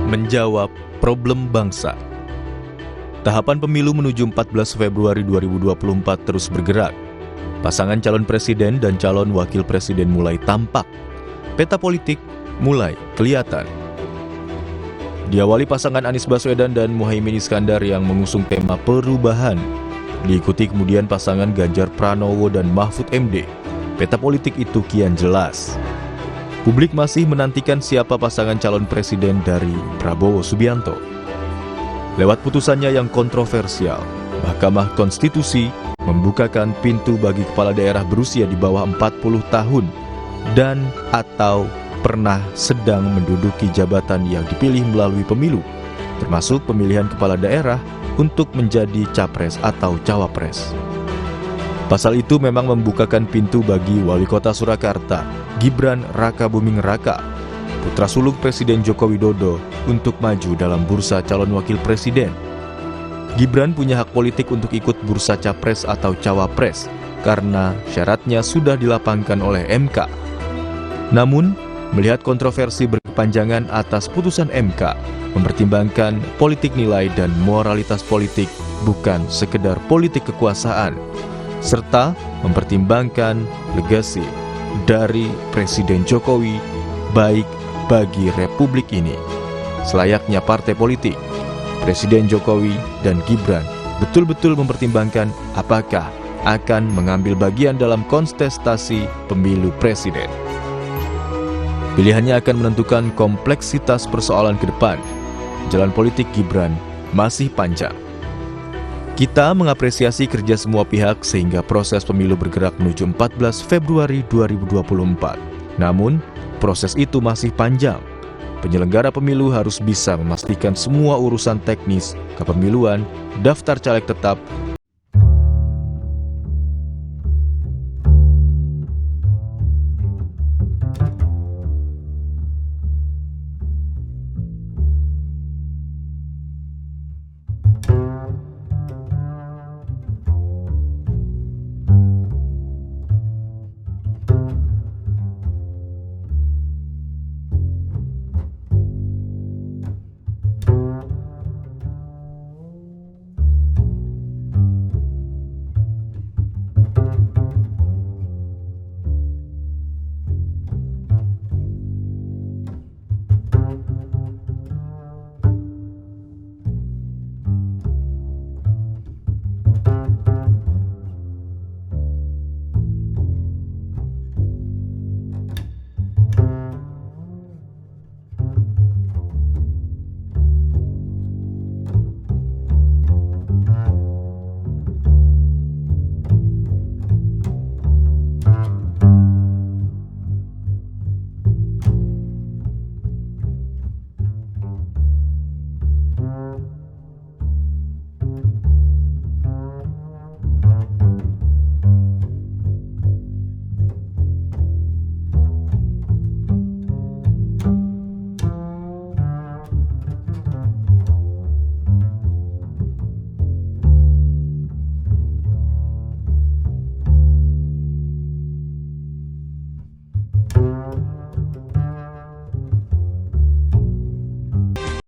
menjawab problem bangsa. Tahapan pemilu menuju 14 Februari 2024 terus bergerak. Pasangan calon presiden dan calon wakil presiden mulai tampak. Peta politik mulai kelihatan. Diawali pasangan Anies Baswedan dan Muhaimin Iskandar yang mengusung tema perubahan. Diikuti kemudian pasangan Ganjar Pranowo dan Mahfud MD. Peta politik itu kian jelas. Publik masih menantikan siapa pasangan calon presiden dari Prabowo Subianto. Lewat putusannya yang kontroversial, Mahkamah Konstitusi membukakan pintu bagi kepala daerah berusia di bawah 40 tahun dan atau pernah sedang menduduki jabatan yang dipilih melalui pemilu, termasuk pemilihan kepala daerah untuk menjadi capres atau cawapres. Pasal itu memang membukakan pintu bagi Wali Kota Surakarta, Gibran Rakabuming Raka, putra sulung Presiden Joko Widodo, untuk maju dalam bursa calon wakil presiden. Gibran punya hak politik untuk ikut bursa capres atau cawapres karena syaratnya sudah dilapangkan oleh MK. Namun, melihat kontroversi berkepanjangan atas putusan MK, mempertimbangkan politik nilai dan moralitas politik bukan sekedar politik kekuasaan, serta mempertimbangkan legasi dari Presiden Jokowi baik bagi Republik ini. Selayaknya partai politik, Presiden Jokowi dan Gibran betul-betul mempertimbangkan apakah akan mengambil bagian dalam kontestasi pemilu presiden. Pilihannya akan menentukan kompleksitas persoalan ke depan. Jalan politik Gibran masih panjang. Kita mengapresiasi kerja semua pihak sehingga proses pemilu bergerak menuju 14 Februari 2024. Namun, proses itu masih panjang. Penyelenggara pemilu harus bisa memastikan semua urusan teknis, kepemiluan, daftar caleg tetap,